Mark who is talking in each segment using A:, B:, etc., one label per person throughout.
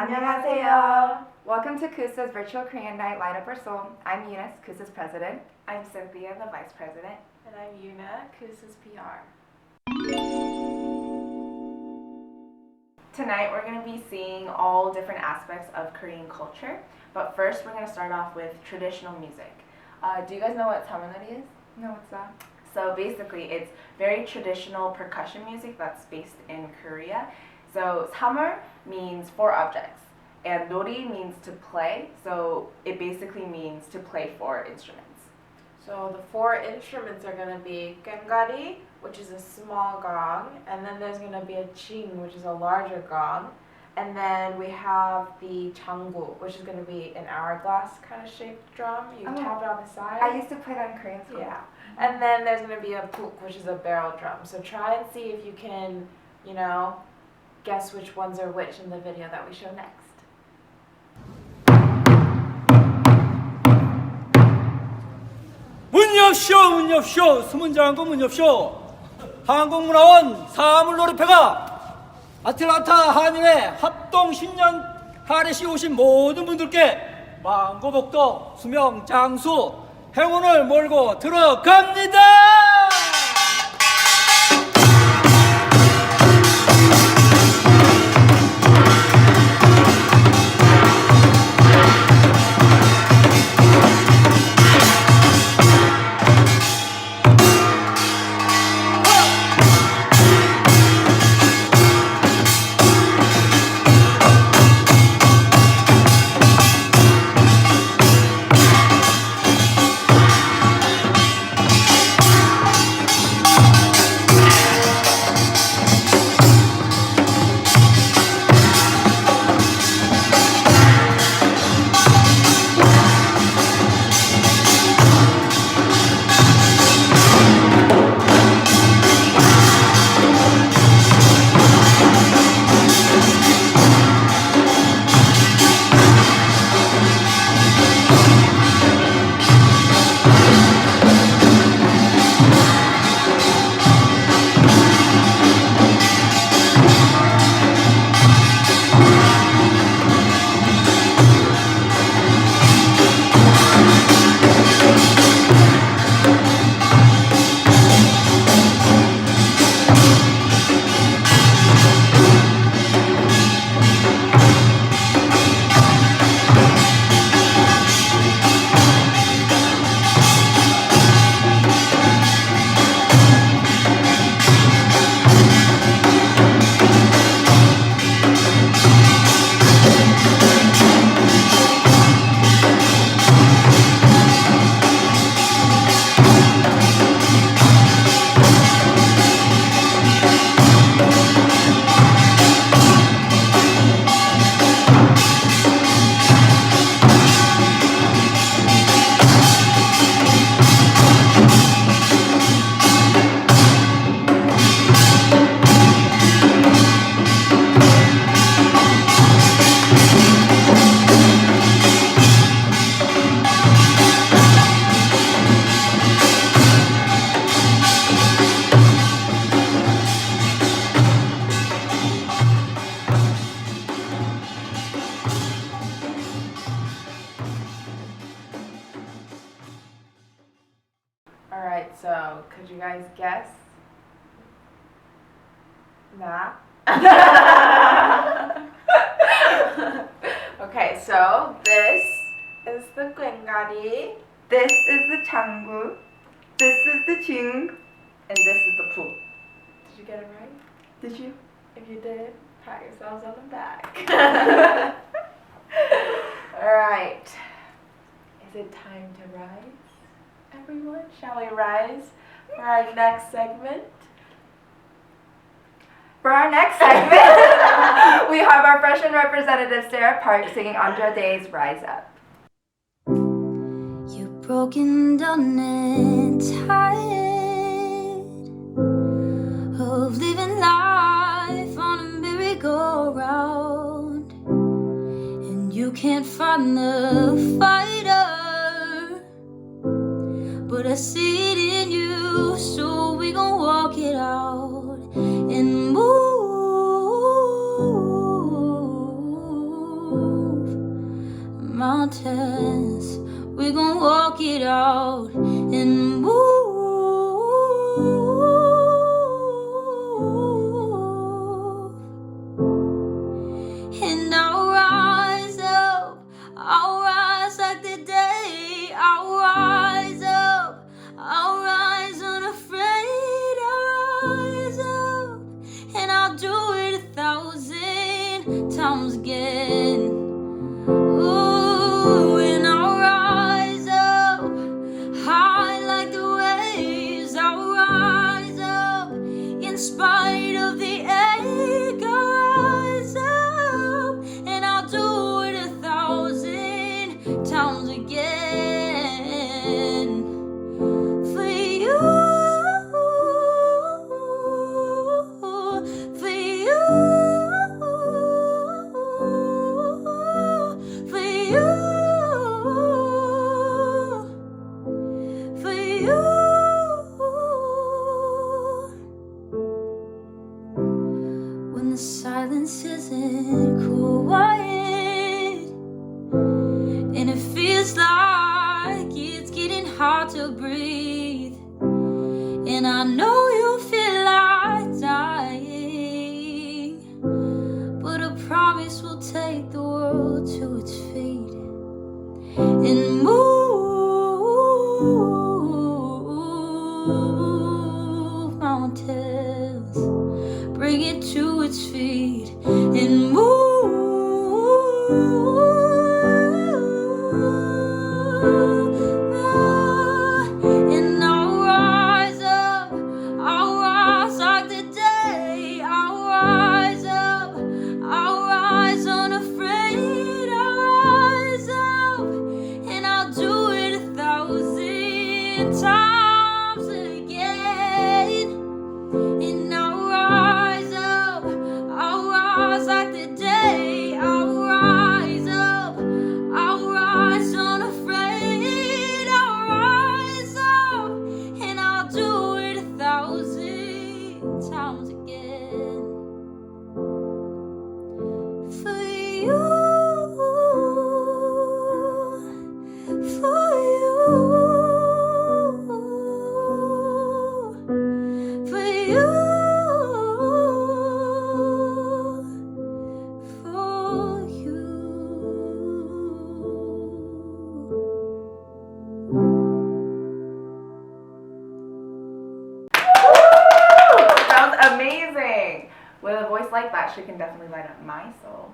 A: 안녕하세요. Welcome to KUSA's Virtual Korean Night Light Up Our Soul. I'm Eunice, KUSA's president.
B: I'm Cynthia, the vice president.
C: And I'm Yuna, KUSA's PR.
B: Tonight we're going to be seeing all different aspects of Korean culture. But first we're going to start off with traditional music. Do you guys know what samanari is?
A: No, what's that?
B: So basically it's very traditional percussion music that's based in Korea. So samur means four objects and nori means to play. So it basically means to play four instruments.
C: So the four instruments are going to be gangari, which is a small gong, and then there's going to be a jing, which is a larger gong, and then we have the changgu, which is going to be an hourglass kind of shaped drum. You tap it on the side.
A: I used to play that in Korean school.
C: Yeah. And then there's going to be a puk, which is a barrel drum. So try and see if you can, guess which ones are which in the video that we show next.
D: 문 엽쇼 수문장군 문 엽쇼 한국문화원 사물놀이패가 아틀란타 한인회 합동 10년 할애시 오신 모든 분들께 만고복도 수명 장수 행운을 몰고 들어갑니다.
C: Alright, so could you guys guess? Nah. Okay, so this is the gangari,
A: This is the changgu. This is the jing.
B: And this is the puk.
C: did you get it right?
A: Did you?
C: If you did, pat yourselves on the back. Alright, is it time to rise? Everyone, shall we rise for our next segment?
A: For our next segment, we have our freshman representative Sarah Park singing Andra Day's Rise Up.
E: You're broken down and tired of living life on a merry-go-round, and you can't find the fighter, but I see it in you, so we gon' walk it out and move mountains. We gon' walk it out and move. And I'll rise up, I'll rise like the day. I'll rise up, I'll rise unafraid. I'll rise up, and I'll do it 1,000 times again. Ooh, and I'll rise up, high like the waves. I'll rise up, in spite of the ache. I'll rise up, and I'll do it 1,000 times again. For you, for you, for you, for you. When the silence isn't quiet, and it feels like it's getting hard to breathe, and I know you feel like dying, but I promise we'll take the world to its feet and move mountains, bring it to its feet and move. And I'll rise up, I'll rise like the day. I'll rise up, I'll rise unafraid. I'll rise up, and I'll do it 1,000 times again. And I'll rise up, I'll rise like the day. I'll rise up, I'll rise unafraid. I'll rise up, and I'll do it 1,000 times again. For you, for you, for you, for you.
B: Sounds amazing. With a voice like that, she can definitely light up my soul.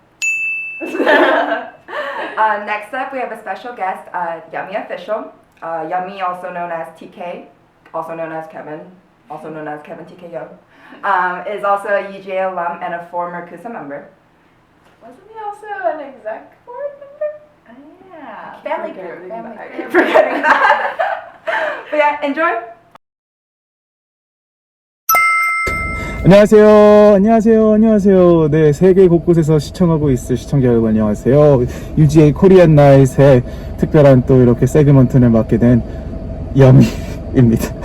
A: Next up, we have a special guest, Yummy Official. Yummy, also known as TK, also known as Kevin, also known as Kevin TKO, is also a UGA alum and a former KUSA member.
C: Wasn't he also an exec board member?
B: Yeah. Family group.
A: I keep forgetting that. But yeah, enjoy.
F: 안녕하세요. 안녕하세요. 안녕하세요. 네, 세계 곳곳에서 시청하고 있을 시청자 여러분 안녕하세요. UGA 코리안 나잇의 특별한 또 이렇게 세그먼트를 맡게 된 여미입니다.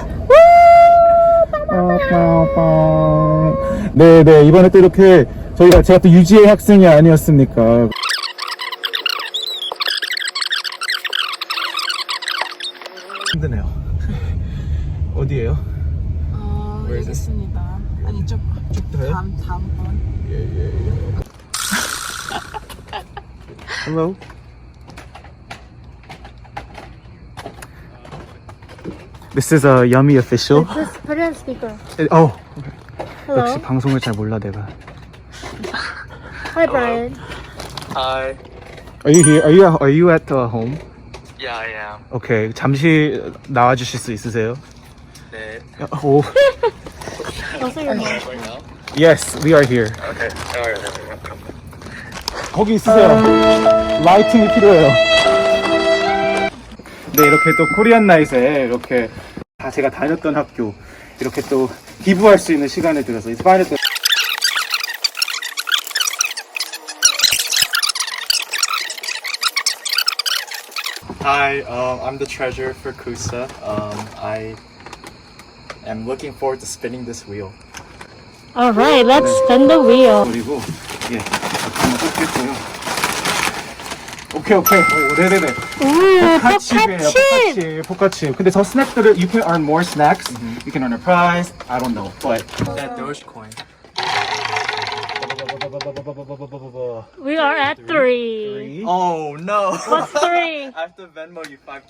F: 네, 이번에 또 이렇게 제가 또 UGA 학생이 아니었습니까? 힘드네요. 어디에요?
G: 여기 있습니다. 아니 좀
F: 더요?
G: 다음번.
F: 예. Hello. This is a Yummy official.
H: Just put it on speaker.
F: Oh,
H: Hello.
F: 역시 방송을 잘 몰라 내가.
H: Hi, Brian.
I: Hi.
F: Are you here? Are you at home?
I: Yeah, I am.
F: Okay, 잠시 나와 주실 수 있으세요?
I: 네.
F: 오.
H: Also, your mom.
I: Right now?
F: Yes, we are here.
I: Okay. Alright.
F: 거기 있으세요. 라이팅이 필요해요. 네, 이렇게 또 코리안 나잇에 이렇게 다 제가 다녔던 학교 이렇게 또 기부할 수 있는 시간을 들어서 It's finally the
I: Hi, I'm the treasurer for KUSA. I am looking forward to spinning this wheel.
H: All right, let's spin the wheel.
F: 그리고 예, 한번 뽑겠고요. 오케이. 오, 네네네.
H: Ooh,
F: 포카칩이에요. 포카칩. 근데 저 스낵들을 you can earn more snacks. You can earn a prize. I don't know, but
I: That Dogecoin.
H: We are at 3.
I: Oh no.
H: What's 3?
I: I have to Venmo you $5.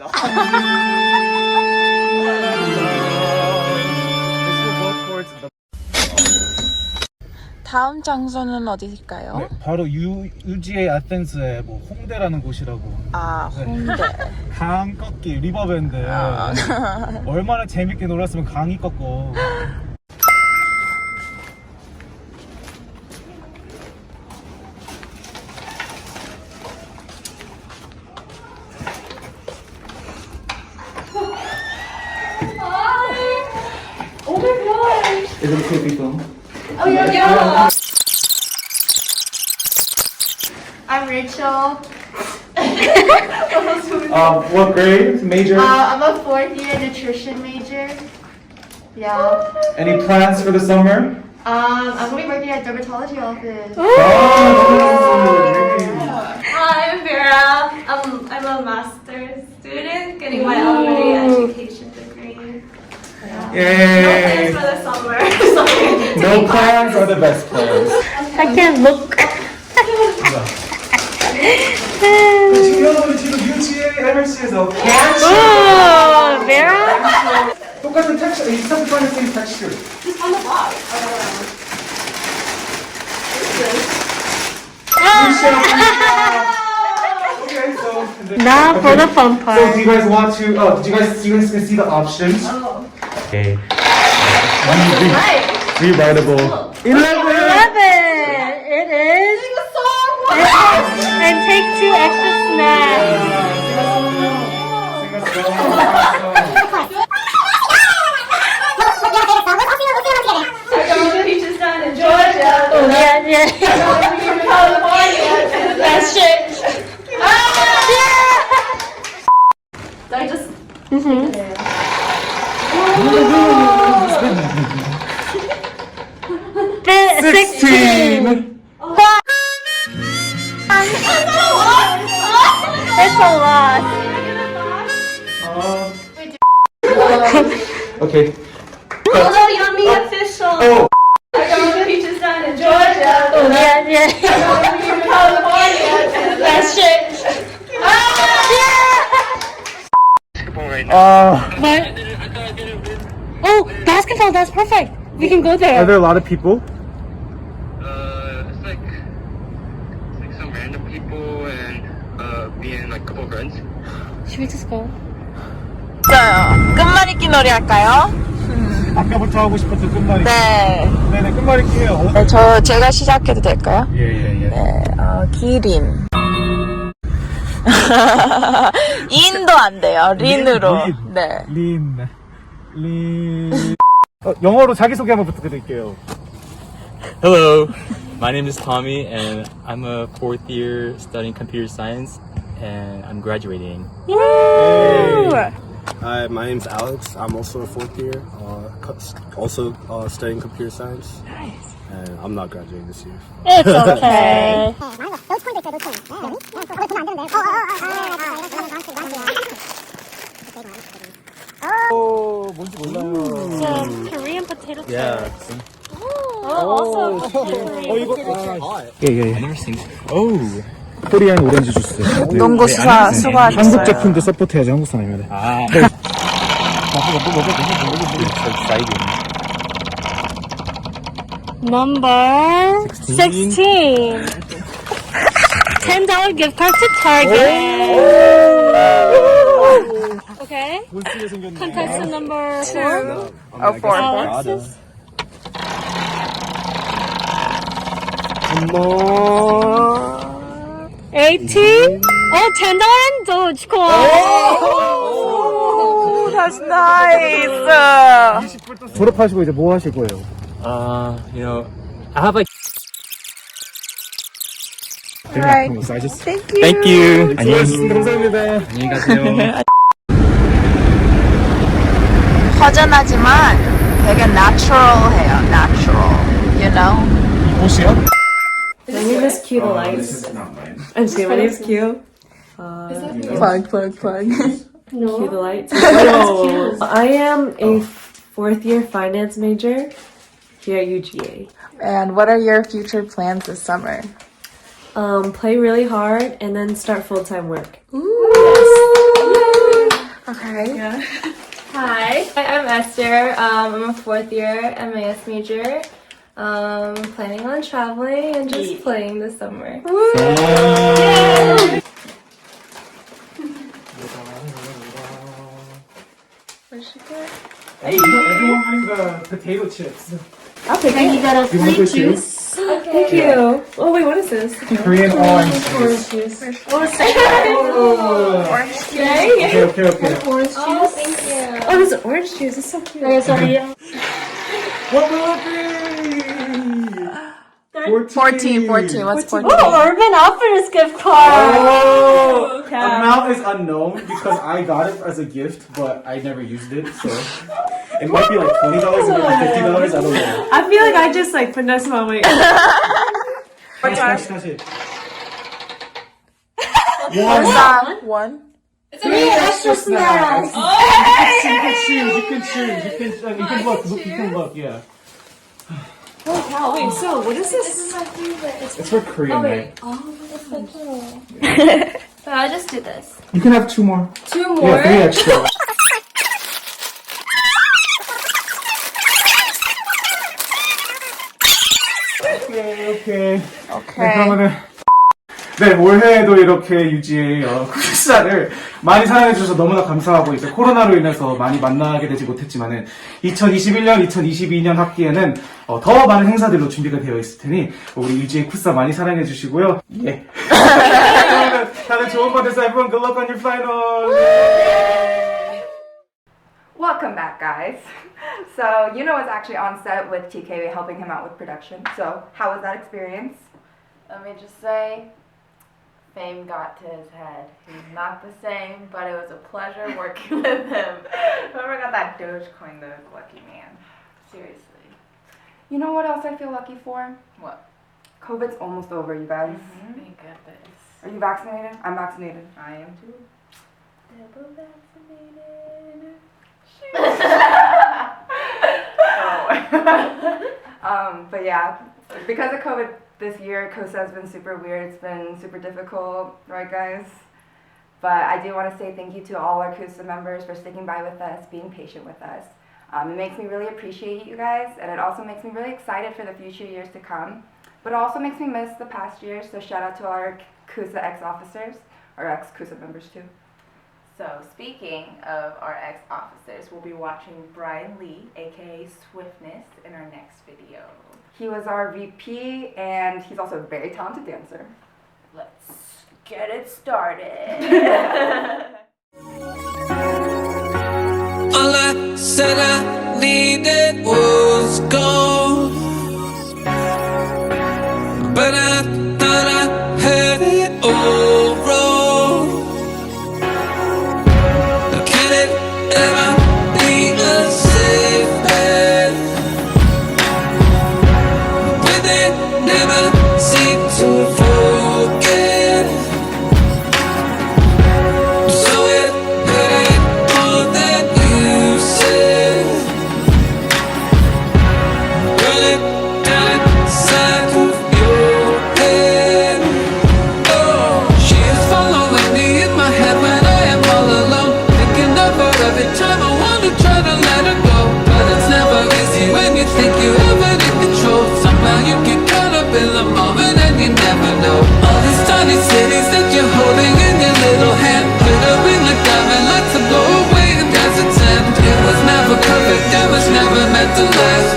F: This will go towards the
C: 다음 장소는 어디일까요?
F: 네, 바로 UGA 아텐스의 뭐 홍대라는 곳이라고.
C: 아, 홍대.
F: 강 꺾기 리버밴드. 얼마나 재밌게 놀았으면 강이 꺾고. Is it okay if we film?
J: I'm Rachel.
F: What grade? Major?
J: I'm a fourth year nutrition major. Yeah.
F: Any plans for the summer?
J: I'm gonna be working at dermatology office.
K: Hi, I'm Vera. I'm a master's student getting my elementary education degree.
F: Yay!
K: No plans for the summer.
F: No plans are the best plans.
H: I can't look.
F: 지금 UGA MLC에서
H: Oh, Vera?
F: 똑같은 텍스처, exactly the same texture.
K: Just on the block.
F: Okay, so
H: Now for the fun
F: So do
H: part.
F: you guys want to? Did you guys can see the options?
K: Oh.
F: Okay. Rewritable.
H: 11. It is. And take 2 extra snacks.
K: Peaches down in Georgia.
H: Oh, yeah.
K: California. That's shit. I just.
H: Mm-hmm. 16. It's a lot.
F: Okay.
K: Hello, Yummy Official.
F: Oh.
K: Peaches down in Georgia.
H: Oh, yeah.
K: California. That's shit.
H: But, oh, basketball, that's perfect. We can go
F: Are
H: there.
F: there a lot of people?
L: It's like some random people and me and like a couple friends.
H: Should we just go?
C: 끝말잇기 놀이 할까요?
F: 아까부터 하고 싶었던 끝말잇기.
C: 네.
F: 네네, 끝말잇기예요.
C: 네, 제가 시작해도 될까요?
F: 예.
C: 네, 기린. 인도 안 돼요. 린으로. 네.
F: 린. 영어로 자기소개 한번 부탁드릴게요.
M: Hello, my name is Tommy and I'm a 4th year studying computer science and I'm graduating.
N: Hi, my name's Alex. I'm also a 4th year, also studying computer science.
H: Nice.
N: And I'm not graduating this year.
H: It's okay.
F: 뭔지 몰라요.
H: It's a Korean potato chip.
M: Yeah.
H: Oh, also Korean.
F: 이거
M: I never seen. Oh.
F: 코리안 오렌지 주스.
C: 농구 수고하셨어요.
F: 한국 제품도 서포트해야지 한국 사람이면.
M: Ah. It's exciting.
H: Number 16. $10 gift card to Target. Okay.
F: 멋지게 생겼네.
H: Contestant number 4.
C: Oh, 4.
H: Alexis.
F: 어머.
H: 18. Oh, $10 Dogecoin.
C: that's nice.
F: 20불 또 졸업하시고 이제 뭐 하실 거예요?
M: You know, I have like.
C: Right.
F: Thank
M: Thank you.
F: 수고하셨습니다. 감사합니다.
M: 안녕히 가세요.
C: 허전하지만 되게 natural해요. Natural. You know?
F: 옷이요?
G: My name is Q
F: This is not mine.
G: I'm sorry, my name is Q. Plug.
H: No.
G: Cue the lights.
H: Whoa.
G: I am a fourth year finance major here at UGA.
C: And what are your future plans this summer?
G: Play really hard and then start full-time work.
C: Okay.
G: Yeah.
K: Hi, I'm Esther. I'm a fourth year MAS major. Planning on traveling and just playing this summer.
C: Where'd she go?
F: Everyone bring the potato chips.
G: I'll take
J: And
G: it.
J: you got a
F: You want
J: free
F: this too?
J: juice.
G: Thank you. Oh wait, what is this?
F: Korean orange juice.
J: Orange
F: Okay.
J: Orange juice.
K: Oh, thank you.
G: Oh, this is orange juice. It's so cute.
J: Okay, sorry.
F: What will it be?
C: 14. What's 14?
J: Oh, Urban Outfitters gift card.
F: Oh, amount is unknown because I got it as a gift, but I never used it, so it might be like $20, it might be $50. I don't know.
G: I feel like I just like finesse my way.
F: 다시.
C: One.
J: Three extra snacks.
F: You can choose. You can look. Yeah.
G: Oh wait, so what is
J: This
G: this?
J: is my favorite.
F: It's for Korean night.
J: Oh, that's so cool.
K: So I'll just do this.
F: You can have 2 more.
K: 2 more.
F: Yeah, 3 extra. 오케이. 네, 그러면은 네, 올해에도 이렇게 UGA 쿠사를 많이 사랑해주셔서 너무나 감사하고 이제 코로나로 인해서 많이 만나게 되지 못했지만은 2021년, 2022년 학기에는 더 많은 행사들로 준비가 되어 있을 테니 우리 UGA 쿠사 많이 사랑해주시고요. 예. 그러면 다들 좋은 밤 되세요. Everyone, good luck on your final.
A: Welcome back, guys. So, Yuno was actually on set with TK helping him out with production. So, how was that experience?
C: Let me just say, fame got to his head. He's not the same, but it was a pleasure working with him.
B: Whoever got that Dogecoin, the lucky man. Seriously.
A: You know what else I feel lucky for?
B: What?
A: COVID's almost over, you guys.
C: Thank goodness.
A: Are you vaccinated? I'm vaccinated.
B: I am too.
C: Double vaccinated.
A: But yeah, because of COVID this year, KUSA has been super weird. It's been super difficult, right, guys? But I do want to say thank you to all our KUSA members for sticking by with us, being patient with us. It makes me really appreciate you guys, and it also makes me really excited for the future years to come. But it also makes me miss the past years, so shout out to all our KUSA ex-officers, or ex-KUSA members too.
B: So, speaking of our ex-officers, we'll be watching Brian Lee, aka Swiftness, in our next video.
A: He was our VP, and he's also a very talented dancer.
B: Let's get it started.
O: All I said I needed was gold, but I thought I had it all wrong. Can it ever be a safe bet? When they never seem to forget. So it hurt more than you said. Running down inside of your head. Oh, she is following me in my head when I am all alone. Thinking of her every time I want to try to let her go. But it's never easy when you think you have it in control. Somehow you get caught up in the moment and you never know. All these tiny cities that you're holding in your little hand, glittering like diamond lights that blow away in desert's end. It was never perfect, it was never meant to last.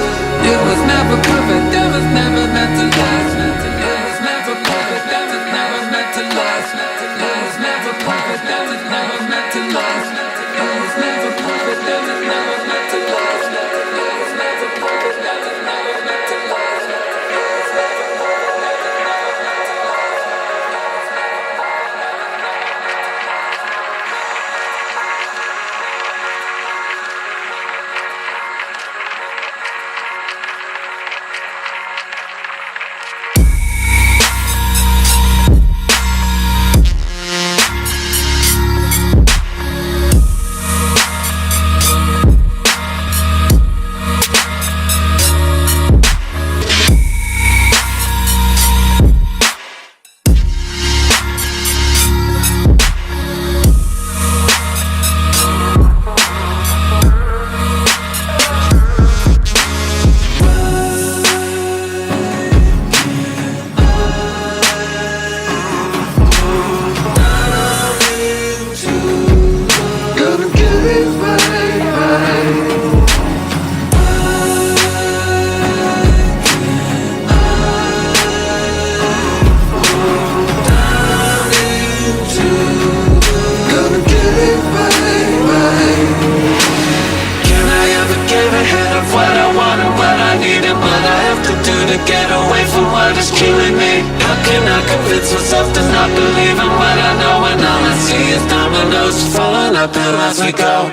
O: It was never perfect, it was never meant to last. It was never perfect, it was never meant to last. It was never perfect, it was never meant to last. It was never perfect, it was never meant to last. It was never perfect, it was never meant to last. It's so tough to not believe in what I know when all I see is dominoes falling uphill as we go.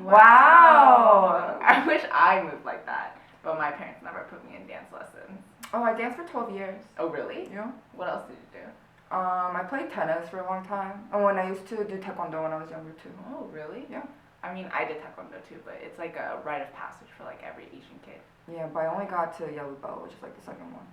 B: Wow! I wish I moved like that, but my parents never put me in dance lessons.
A: Oh, I danced for 12 years.
B: Oh, really?
A: Yeah.
B: What else did you do?
A: I played tennis for a long time. And when I used to do taekwondo when I was younger too.
B: Oh, really?
A: Yeah.
B: I mean, I did taekwondo too, but it's like a rite of passage for like every Asian kid.
A: Yeah, but I only got to yellow belt, which is like the second one.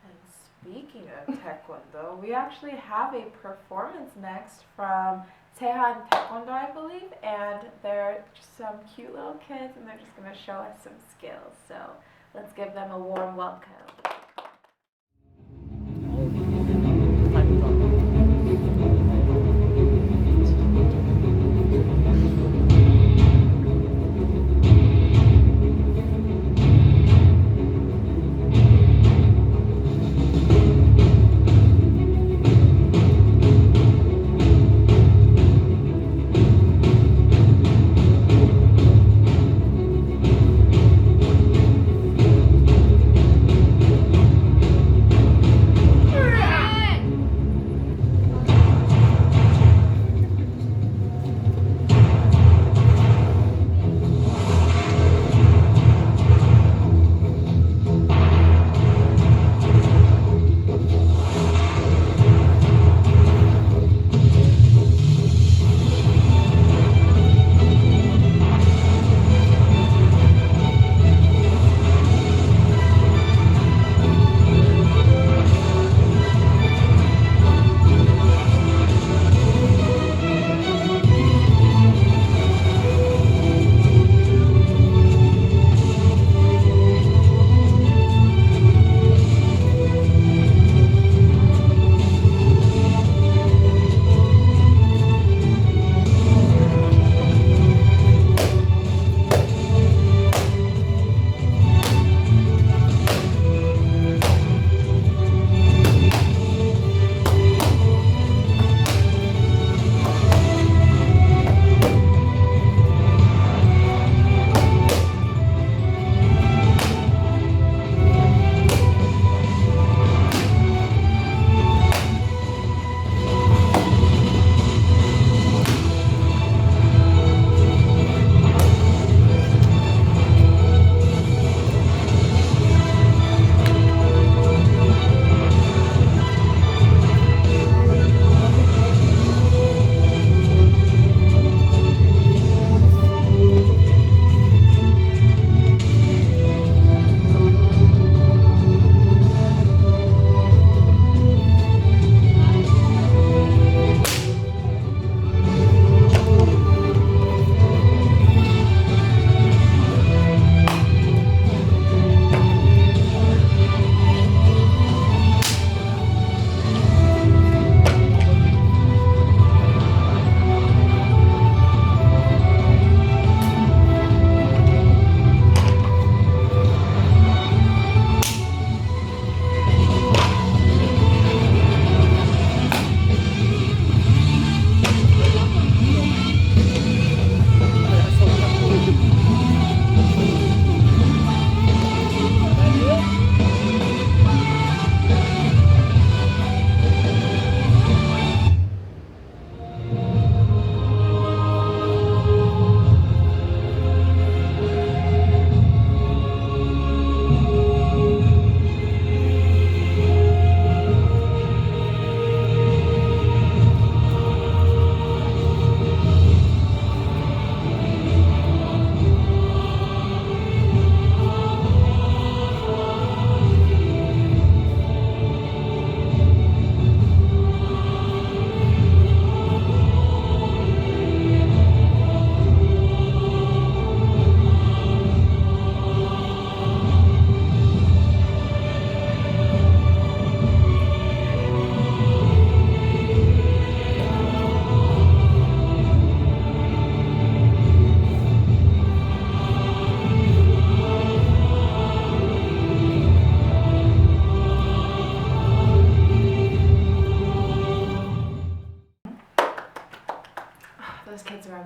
C: And speaking of taekwondo, we actually have a performance next from Seoul Taekwondo, I believe, and they're just some cute little kids, and they're just going to show us some skills. So let's give them a warm welcome.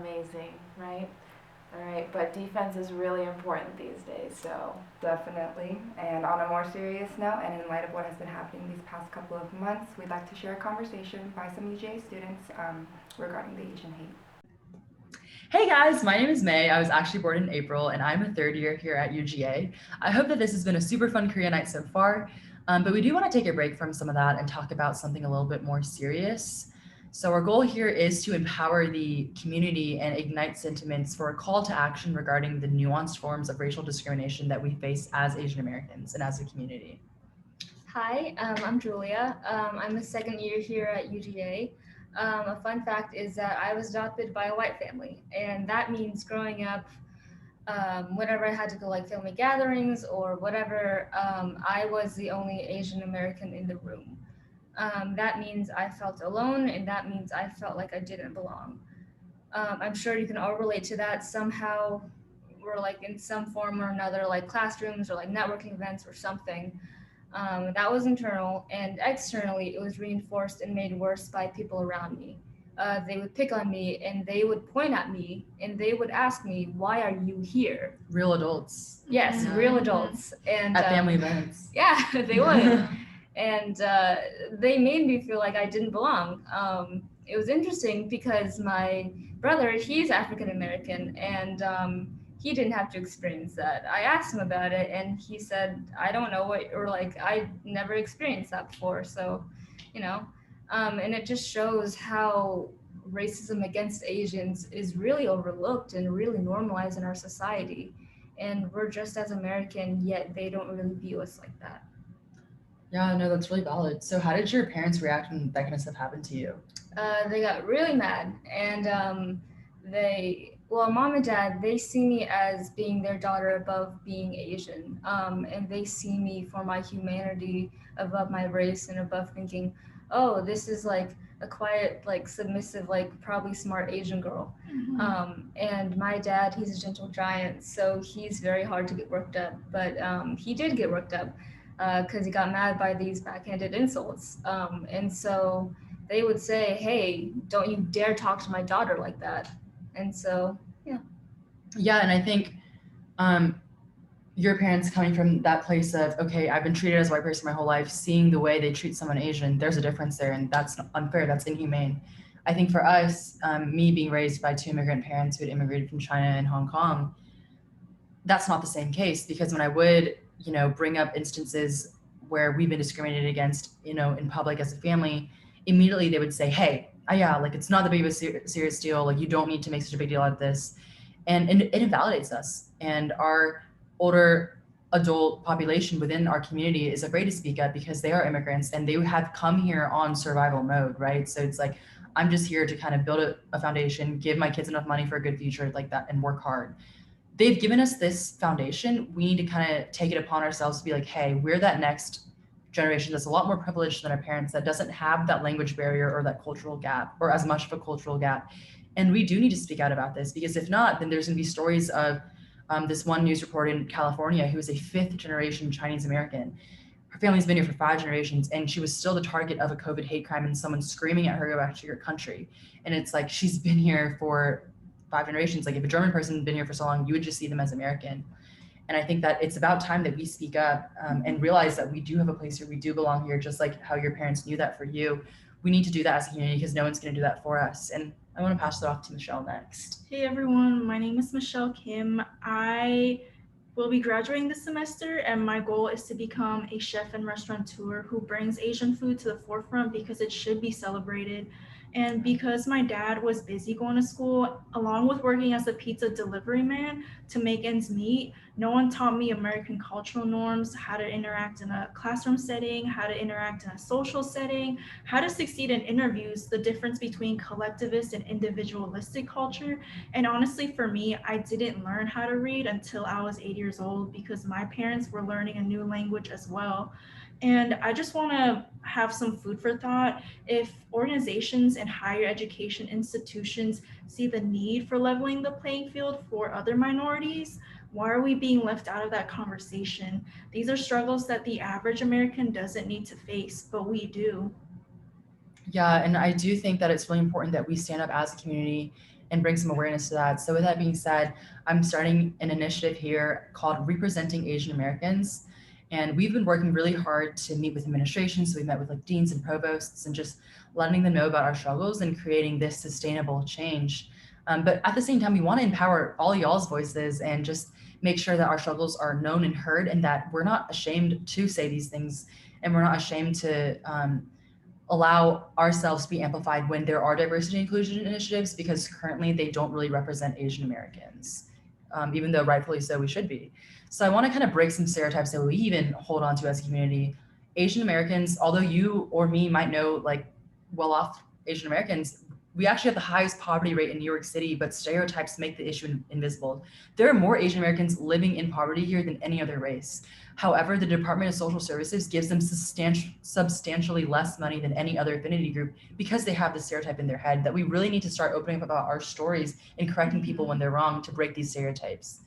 C: amazing, right? All right, but defense is really important these days, so.
A: Definitely. And on a more serious note, and in light of what has been happening these past couple of months, we'd like to share a conversation by some UGA students regarding the Asian hate.
P: Hey guys, my name is May. I was actually born in April and I'm a third year here at UGA. I hope that this has been a super fun Korea night so far, but we do want to take a break from some of that and talk about something a little bit more serious. So our goal here is to empower the community and ignite sentiments for a call to action regarding the nuanced forms of racial discrimination that we face as Asian Americans and as a community.
K: Hi, I'm Julia. I'm a second year here at UGA. A fun fact is that I was adopted by a white family, and that means growing up, whenever I had to go like family gatherings or whatever, I was the only Asian American in the room. That means I felt alone, and that means I felt like I didn't belong. I'm sure you can all relate to that somehow. We're like in some form or another, like classrooms or like networking events or something. That was internal, and externally it was reinforced and made worse by people around me. They would pick on me and they would point at me and they would ask me, why are you here?
P: Real adults.
K: Yes, real adults. And
P: At family events.
K: Yeah, they would. And they made me feel like I didn't belong. It was interesting because my brother, he's African American, and he didn't have to experience that. I asked him about it, and he said, I don't know what, or like, I never experienced that before. So, you know, and it just shows how racism against Asians is really overlooked and really normalized in our society. And we're just as American, yet they don't really view us like that.
P: Yeah, no, that's really valid. So how did your parents react when that kind of stuff happened to you?
K: They got really mad, and mom and dad, they see me as being their daughter above being Asian, and they see me for my humanity above my race and above thinking, oh, this is like a quiet, like submissive, like probably smart Asian girl. And my dad, he's a gentle giant, so he's very hard to get worked up, but he did get worked up because he got mad by these backhanded insults. And so they would say, hey, don't you dare talk to my daughter like that. And so, yeah.
P: Yeah, and I think your parents coming from that place of, okay, I've been treated as a white person my whole life, seeing the way they treat someone Asian, there's a difference there, and that's unfair, that's inhumane. I think for us, me being raised by two immigrant parents who had immigrated from China and Hong Kong, that's not the same case, because when I would, bring up instances where we've been discriminated against, in public as a family, immediately they would say, hey, yeah, like it's not the big of a serious deal, like you don't need to make such a big deal out of this. And it invalidates us. And our older adult population within our community is afraid to speak up because they are immigrants and they have come here on survival mode, right? So it's like, I'm just here to kind of build a foundation, give my kids enough money for a good future like that, and work hard. They've given us this foundation. We need to kind of take it upon ourselves to be like, hey, we're that next generation that's a lot more privileged than our parents, that doesn't have that language barrier or that cultural gap, or as much of a cultural gap. And we do need to speak out about this, because if not, then there's gonna be stories of this one news reporter in California who was a 5th generation Chinese American. Her family's been here for 5 generations, and she was still the target of a COVID hate crime and someone screaming at her, go back to your country. And it's like, she's been here for 5 generations. Like if a German person had been here for so long, you would just see them as American. And I think that it's about time that we speak up and realize that we do have a place here, we do belong here, just like how your parents knew that for you. We need to do that as a community because no one's gonna do that for us. And I wanna pass it off to Michelle next.
Q: Hey everyone, my name is Michelle Kim. I will be graduating this semester, and my goal is to become a chef and restaurateur who brings Asian food to the forefront because it should be celebrated. And because my dad was busy going to school, along with working as a pizza delivery man to make ends meet, no one taught me American cultural norms, how to interact in a classroom setting, how to interact in a social setting, how to succeed in interviews, the difference between collectivist and individualistic culture. And honestly, for me, I didn't learn how to read until I was 8 years old because my parents were learning a new language as well. And I just want to have some food for thought. If organizations and higher education institutions see the need for leveling the playing field for other minorities, why are we being left out of that conversation? These are struggles that the average American doesn't need to face, but we do.
P: Yeah, and I do think that it's really important that we stand up as a community and bring some awareness to that. So with that being said, I'm starting an initiative here called Representing Asian Americans. And we've been working really hard to meet with administrations. So we met with like deans and provosts and just letting them know about our struggles and creating this sustainable change. But at the same time, we want to empower all y'all's voices and just make sure that our struggles are known and heard, and that we're not ashamed to say these things, and we're not ashamed to allow ourselves to be amplified when there are diversity and inclusion initiatives, because currently they don't really represent Asian Americans, even though rightfully so we should be. So I want to kind of break some stereotypes that we even hold on to as a community. Asian Americans, although you or me might know like well-off Asian Americans, we actually have the highest poverty rate in New York City, but stereotypes make the issue invisible. There are more Asian Americans living in poverty here than any other race. However, the Department of Social Services gives them substantially less money than any other affinity group because they have this stereotype in their head that we really need to start opening up about our stories and correcting people when they're wrong to break these stereotypes.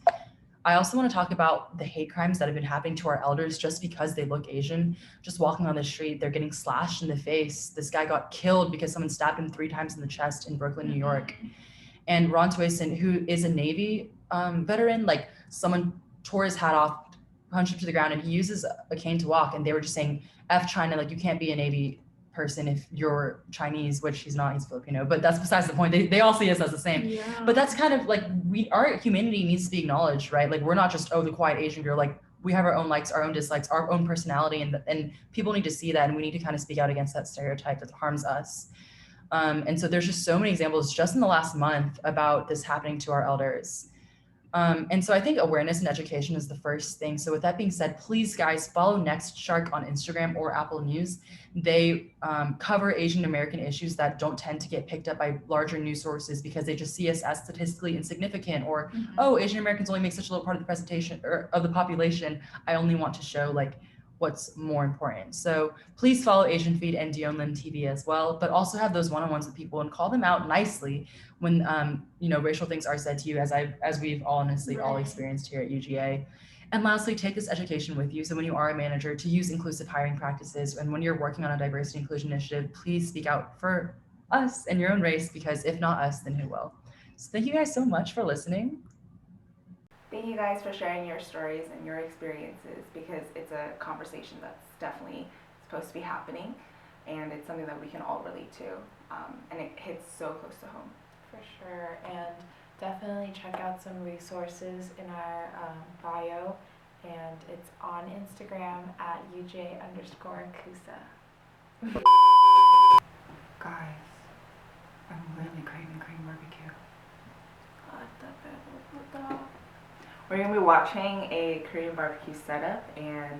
P: I also want to talk about the hate crimes that have been happening to our elders just because they look Asian. Just walking on the street, they're getting slashed in the face. This guy got killed because someone stabbed him 3 times in the chest in Brooklyn, New York. And Ron Twayson, who is a Navy veteran, like someone tore his hat off, punched him to the ground, and he uses a cane to walk. And they were just saying, F China, like you can't be a Navy person if you're Chinese, which he's not, he's Filipino, but that's besides the point. They all see us as the same. Yeah. But that's kind of like our humanity needs to be acknowledged, right? Like we're not just, oh, the quiet Asian girl, like we have our own likes, our own dislikes, our own personality, and people need to see that, and we need to kind of speak out against that stereotype that harms us. And so there's just so many examples just in the last month about this happening to our elders. And so I think awareness and education is the first thing. So with that being said, please guys, follow Next Shark on Instagram or Apple News. They cover Asian American issues that don't tend to get picked up by larger news sources because they just see us as statistically insignificant, or, oh, Asian Americans only make such a little part of the presentation or of the population. I only want to show like what's more important. So please follow Asian Feed and Dionlin TV as well, but also have those one-on-ones with people and call them out nicely when racial things are said to you, as we've honestly all experienced here at UGA. And lastly, take this education with you. So when you are a manager, to use inclusive hiring practices, and when you're working on a diversity inclusion initiative, please speak out for us and your own race, because if not us, then who will? So thank you guys so much for listening.
B: Thank you guys for sharing your stories and your experiences, because it's a conversation that's definitely supposed to be happening, and it's something that we can all relate to, and it hits so close to home.
C: For sure, and definitely check out some resources in our bio, and it's on Instagram at UJ_KUSA.
A: Guys, I'm really craving Korean barbecue. We're going to be watching a Korean barbecue setup and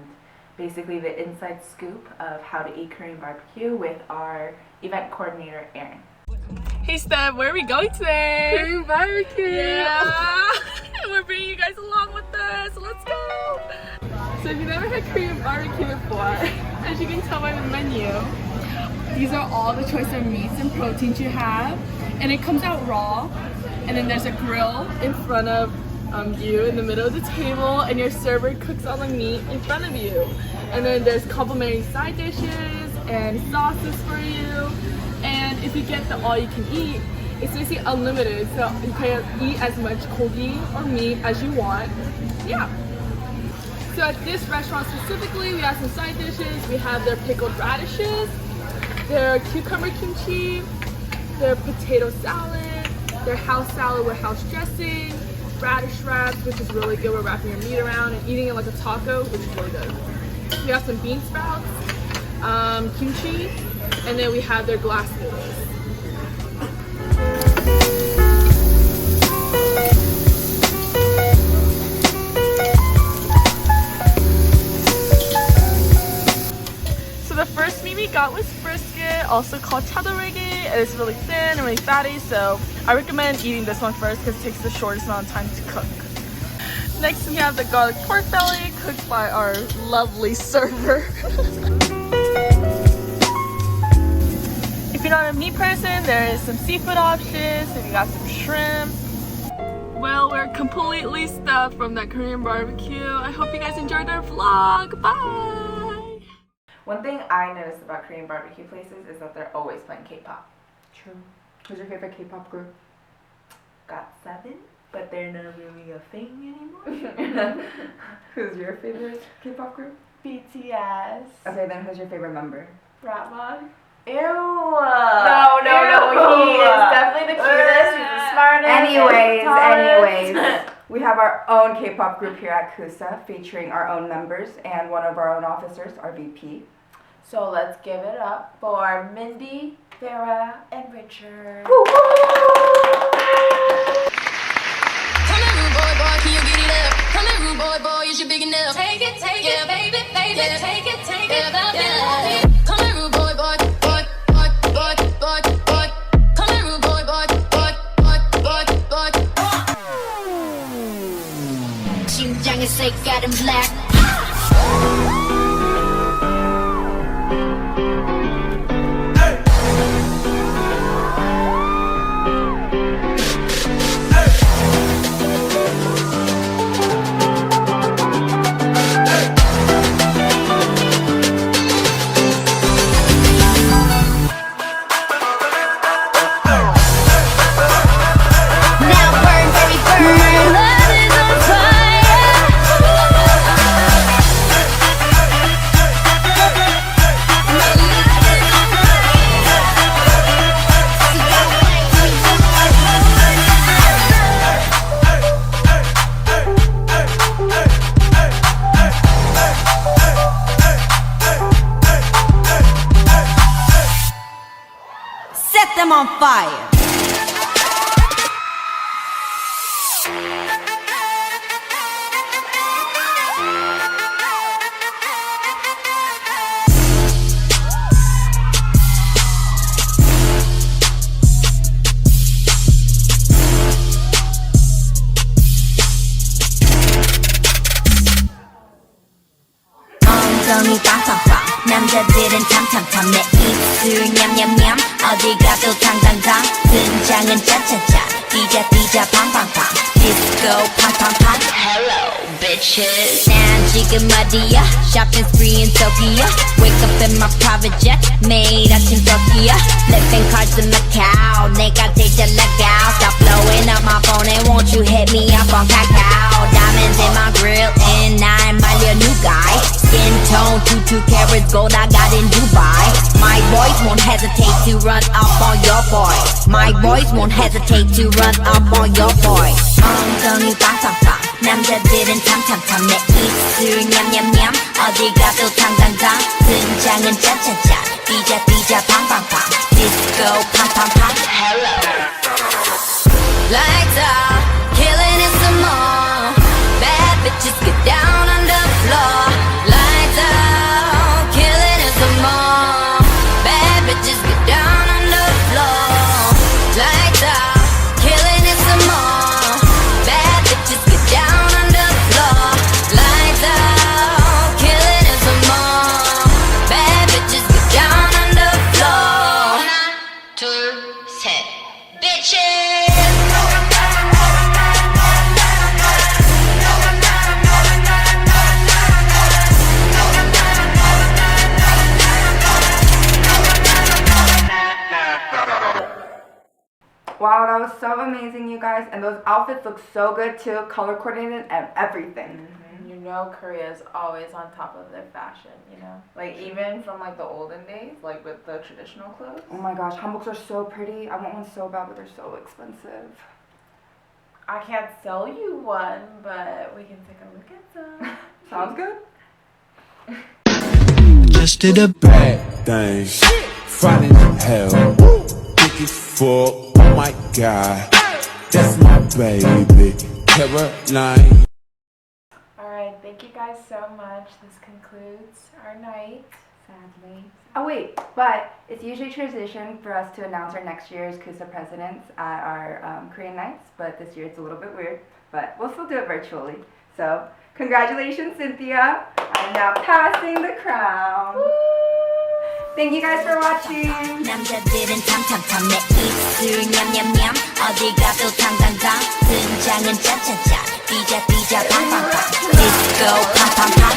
A: basically the inside scoop of how to eat Korean barbecue with our event coordinator, Erin.
H: Hey Steph, where are we going today?
C: Korean barbecue!
H: Yeah! We're bringing you guys along with us. Let's go! So if you've never had Korean barbecue before, as you can tell by the menu, these are all the choice of meats and proteins you have. And it comes out raw. And then there's a grill in front of you in the middle of the table, and your server cooks all the meat in front of you. And then there's complimentary side dishes and sauces for you. And if you get the all you can eat, it's basically unlimited, so you can eat as much gogi or meat as you want. Yeah. So at this restaurant specifically, we have some side dishes. We have their pickled radishes, their cucumber kimchi, their potato salad, their house salad with house dressing, radish wraps, which is really good. We're wrapping your meat around and eating it like a taco, which is really good. We have some bean sprouts, kimchi, and then we have their glass noodles. So the first meat we got was brisket, also called chadoreги. It's really thin and really fatty, so I recommend eating this one first because it takes the shortest amount of time to cook. Next we have the garlic pork belly, cooked by our lovely server. If you're not a meat person, there is some seafood options. So we got some shrimp. Well, we're completely stuffed from that Korean barbecue. I hope you guys enjoyed our vlog. Bye!
A: One thing I noticed about Korean barbecue places is that they're always playing K-pop.
C: True.
A: Who's your favorite K-pop group?
B: got 7, but they're not really a thing anymore.
A: Who's your favorite K-pop group?
B: BTS.
A: Okay, then who's your favorite member?
B: Ratman. Ew.
C: No, he is definitely the cutest. He's the smartest.
A: Anyways, we have our own K-pop group here at KUSA featuring our own members and one of our own officers, our VP.
C: So let's give it up for Mindy, Farah, and Richard.
E: Come here, rude boy, boy, can you get it up? Come here, rude boy, boy, is you big enough? Take it, yeah, baby, baby, yeah. Take it, yeah. Come here, rude boy, boy, boy, boy, boy, boy, boy. Come here, rude boy, boy, boy, boy, boy, boy. 심장의 색깔은 black.
R: Set them on fire. 엉덩이 빵빵빵 남자들은 탐탐탐 내 입술 냠냠냠 어디 가도 당당당 등장은 짜짜짜 뛰자 팡팡팡 디스코 팡팡팡 Hello bitches 난 지금 어디야 shopping spree in Tokyo Wake up in my private jet 매일 아침 터키야 Flipping cards in Macau 내가 제일 잘 나가 Stop blowing up my phone and won't you hit me up on Kakao Diamonds in my grill and 날 말려 new guy Skin tone 22 carats gold I got in Dubai My boys won't hesitate to run up on your boy My boys won't hesitate to run up on your boy 엉덩이 빵빵빵 남자들은 탐탐탐 내 입술 냠냠냠 어디 가도 당당당 등장은 짜짜짜 뛰자 팡팡팡 디스코 팡팡팡 Hello Lights out killing it some more Bad bitches get down on the floor Lights out killing it some more Bad bitches get down on the floor Lights out killing it some more Bad bitches get down on the floor Lights out killing it some more Bad bitches get down on the floor 하나 둘 셋 bitches
A: Wow, that was so amazing, you guys. And those outfits look so good too, color coordinated and everything.
C: You know Korea is always on top of their fashion, you know?
B: Like even from like the olden days, like with the traditional clothes.
A: Oh my gosh, hanboks are so pretty. I want one so bad, but they're so expensive.
C: I can't sell you one, but we can take a look at some.
A: Sounds good.
S: Just did a bad thing. Friday night hell. Dick is full. Oh my god. That's my baby. Caroline.
C: Alright, thank you guys so much. This concludes our night.
A: Sadly. Oh wait, but it's usually tradition for us to announce our next year's KUSA presidents at our Korean nights, but this year it's a little bit weird, but we'll still do it virtually. So, congratulations, Cynthia. I'm now passing the crown. Woo! Thank you guys for watching.
R: 남자들은 탐탐탐 내 입술 냠냠냠 어디 가도 당당당 등장은 짜짜짜 뛰자 팡팡팡 디스코 팡팡팡